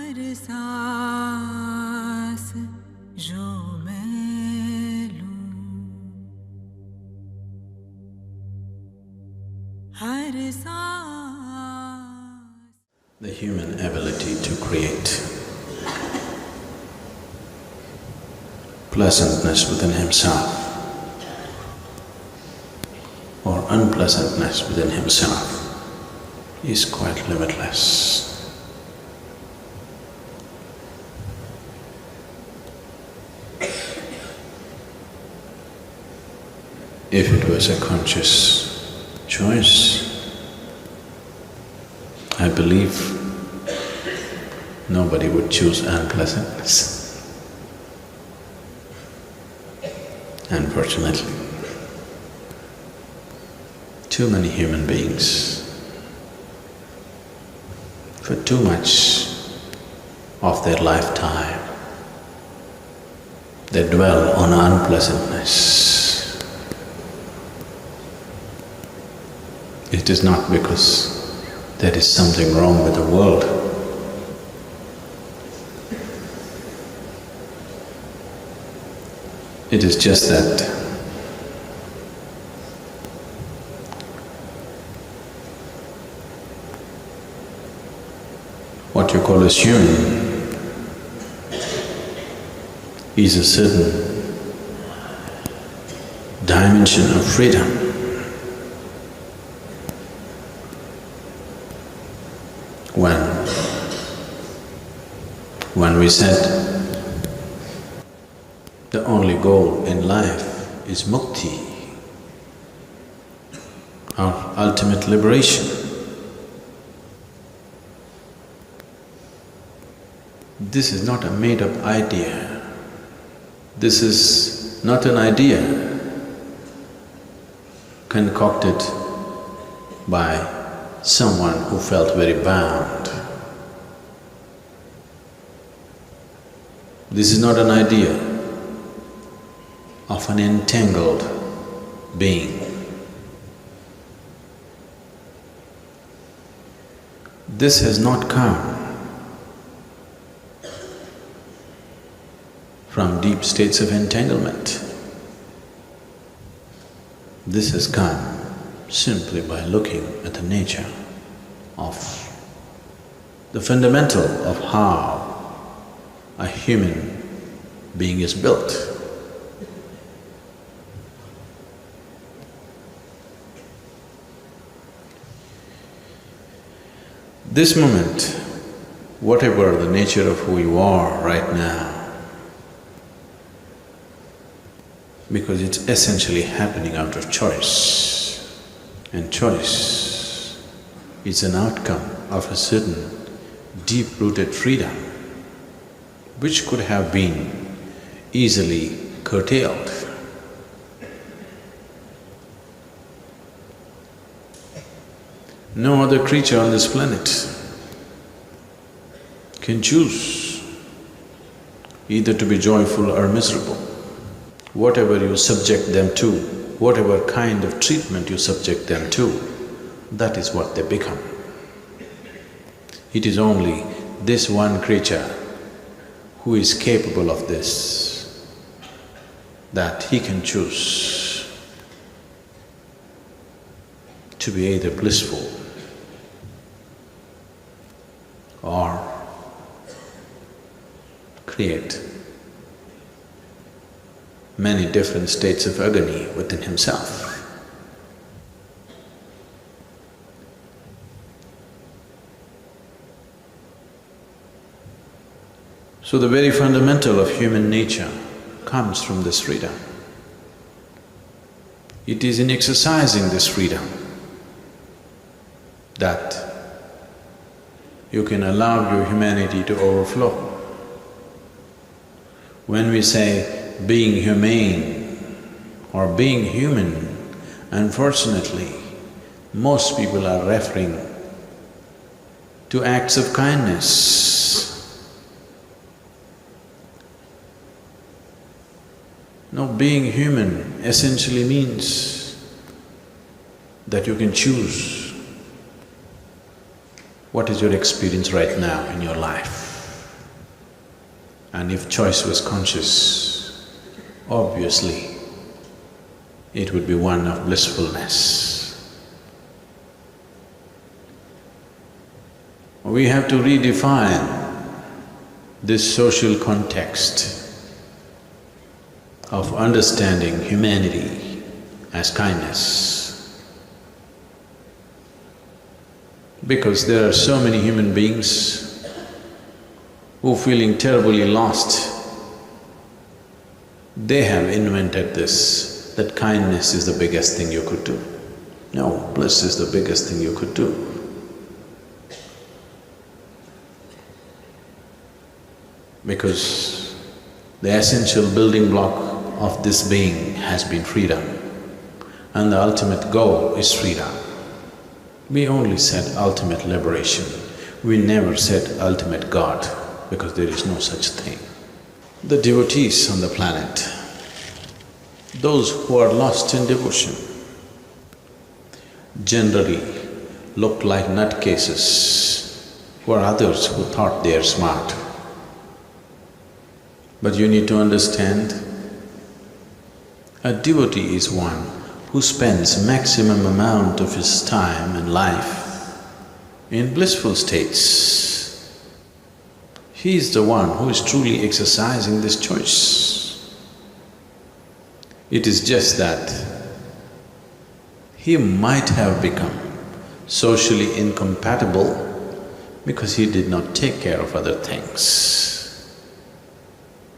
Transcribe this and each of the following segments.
हर सांस जो मैं लूं, हर सांस। The human ability to create pleasantness within himself or unpleasantness within himself is quite limitless. If it was a conscious choice, I believe nobody would choose unpleasantness. Unfortunately, too many human beings, for too much of their lifetime, they dwell on unpleasantness. It is not because there is something wrong with the world. It is just that what you call as human is a certain dimension of freedom. When we said the only goal in life is mukti, our ultimate liberation, this is not a made-up idea. This is not an idea concocted by someone who felt very bound. This is not an idea of an entangled being. This has not come from deep states of entanglement. This has come simply by looking at the nature of the fundamental of how a human being is built. This moment, whatever the nature of who you are right now, because it's essentially happening out of choice, and choice is an outcome of a certain deep-rooted freedom which could have been easily curtailed. No other creature on this planet can choose either to be joyful or miserable. Whatever you subject them to, whatever kind of treatment you subject them to, that is what they become. It is only this one creature who is capable of this, that he can choose to be either blissful or create many different states of agony within himself. So the very fundamental of human nature comes from this freedom. It is in exercising this freedom that you can allow your humanity to overflow. When we say being humane or being human, unfortunately, most people are referring to acts of kindness. No, being human essentially means that you can choose what is your experience right now in your life. And if choice was conscious, obviously it would be one of blissfulness. We have to redefine this social context of understanding humanity as kindness. Because there are so many human beings who feeling terribly lost, they have invented this, that kindness is the biggest thing you could do. No, bliss is the biggest thing you could do. Because the essential building block of this being has been freedom, and the ultimate goal is freedom. We only said ultimate liberation, we never said ultimate God, because there is no such thing. The devotees on the planet, those who are lost in devotion, generally look like nutcases for others who thought they are smart. But you need to understand, a devotee is one who spends maximum amount of his time and life in blissful states. He is the one who is truly exercising this choice. It is just that he might have become socially incompatible because he did not take care of other things.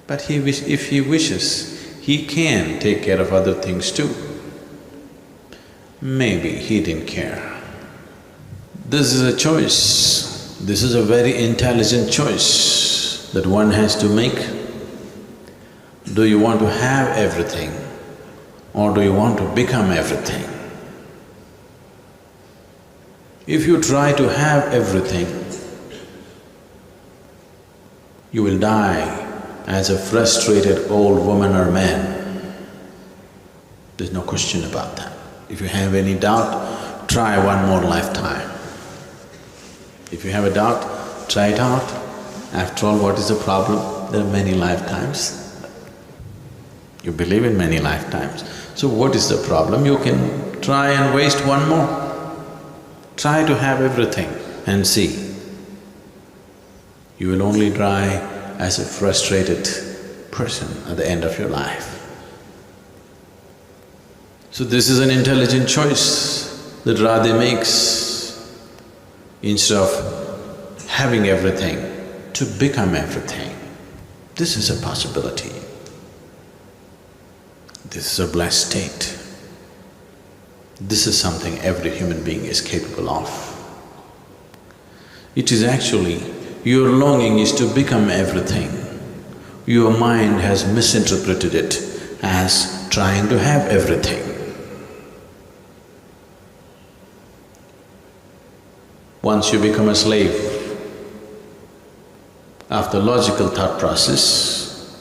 But if he wishes, he can take care of other things too. Maybe he didn't care. This is a choice. This is a very intelligent choice that one has to make. Do you want to have everything or do you want to become everything? If you try to have everything, you will die as a frustrated old woman or man. There's no question about that. If you have any doubt, try one more lifetime. If you have a doubt, try it out. After all, what is the problem? There are many lifetimes. You believe in many lifetimes. So what is the problem? You can try and waste one more. Try to have everything and see. You will only die as a frustrated person at the end of your life. So this is an intelligent choice that Radhe makes. Instead of having everything, to become everything. This is a possibility. This is a blessed state. This is something every human being is capable of. It is actually, your longing is to become everything. Your mind has misinterpreted it as trying to have everything. Once you become a slave of the logical thought process,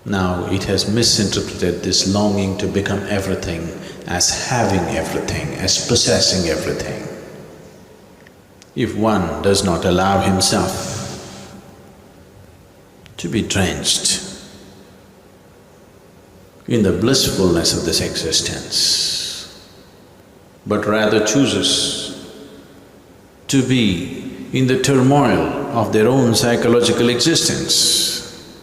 now it has misinterpreted this longing to become everything as having everything, as possessing everything. If one does not allow himself to be drenched in the blissfulness of this existence, but rather chooses to be in the turmoil of their own psychological existence,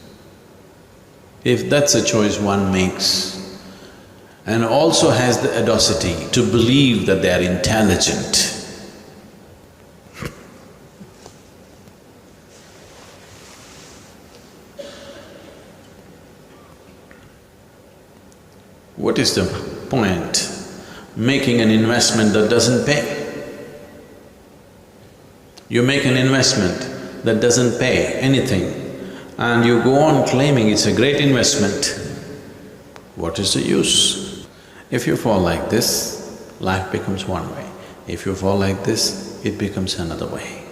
if that's a choice one makes, and also has the audacity to believe that they are intelligent, what is the point making an investment that doesn't pay? You make an investment that doesn't pay anything and you go on claiming it's a great investment, what is the use? If you fall like this, life becomes one way. If you fall like this, it becomes another way.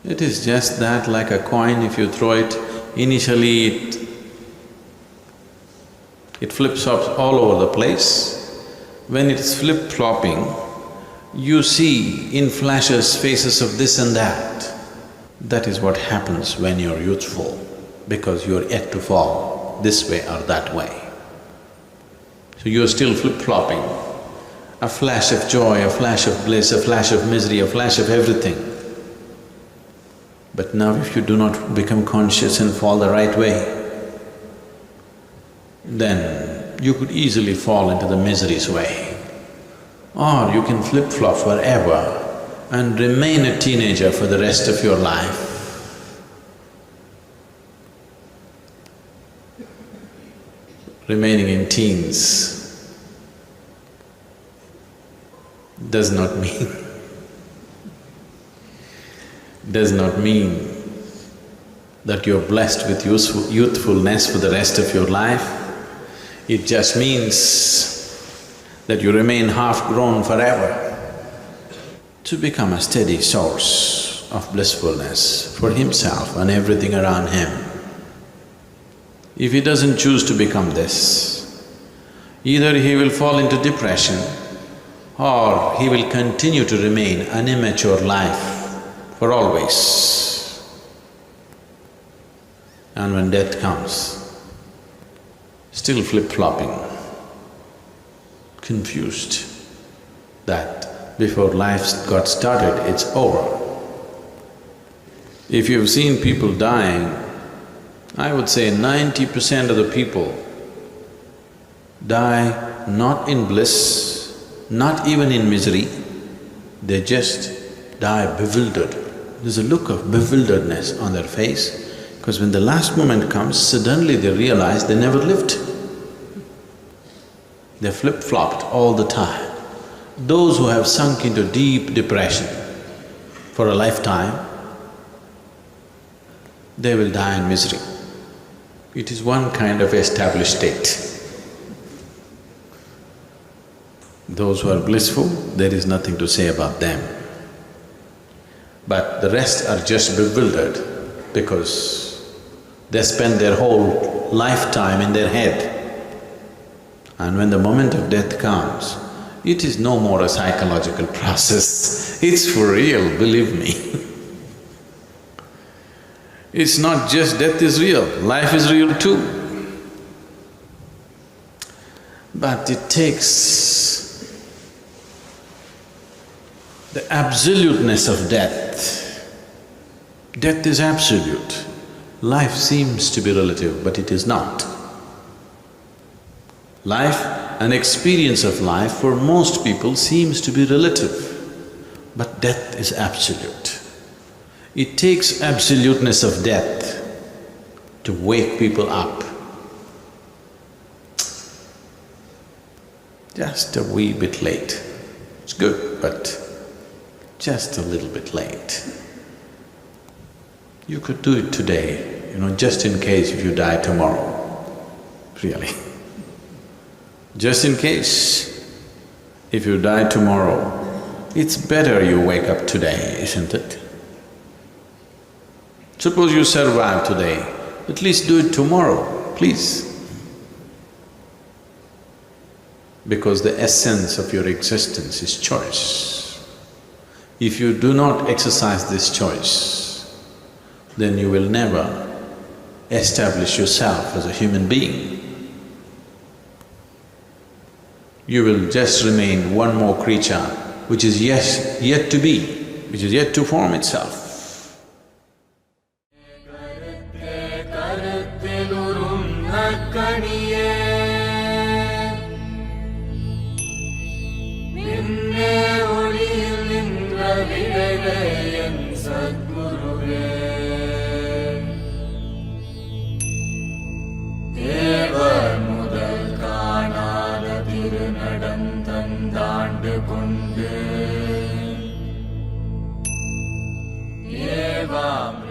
It is just that like a coin, if you throw it, initially it flips up all over the place. When it's flip-flopping, you see in flashes faces of this and that. That is what happens when you're youthful, because you're yet to fall this way or that way. So you're still flip-flopping, a flash of joy, a flash of bliss, a flash of misery, a flash of everything. But now if you do not become conscious and fall the right way, then you could easily fall into the misery's way. Or you can flip-flop forever and remain a teenager for the rest of your life. Remaining in teens does not mean that you're blessed with youthfulness for the rest of your life. It just means that you remain half-grown forever. To become a steady source of blissfulness for himself and everything around him. If he doesn't choose to become this, either he will fall into depression or he will continue to remain an immature life for always. And when death comes, still flip-flopping, confused that before life got started, it's over. If you've seen people dying, I would say 90% of the people die not in bliss, not even in misery, they just die bewildered. There's a look of bewilderedness on their face, because when the last moment comes, suddenly they realize they never lived. They flip-flopped all the time. Those who have sunk into deep depression for a lifetime, they will die in misery. It is one kind of established state. Those who are blissful, there is nothing to say about them. But the rest are just bewildered because they spend their whole lifetime in their head. And when the moment of death comes, it is no more a psychological process, it's for real, believe me. It's not just death is real, life is real too. But it takes the absoluteness of death. Death is absolute. Life seems to be relative, but it is not. Life, an experience of life for most people seems to be relative, but death is absolute. It takes absoluteness of death to wake people up. Just a wee bit late. It's good, but just a little bit late. You could do it today, just in case if you die tomorrow, really. Just in case, if you die tomorrow, it's better you wake up today, isn't it? Suppose you survive today, at least do it tomorrow, please. Because the essence of your existence is choice. If you do not exercise this choice, then you will never establish yourself as a human being. You will just remain one more creature which is yet to be, which is yet to form itself. Eva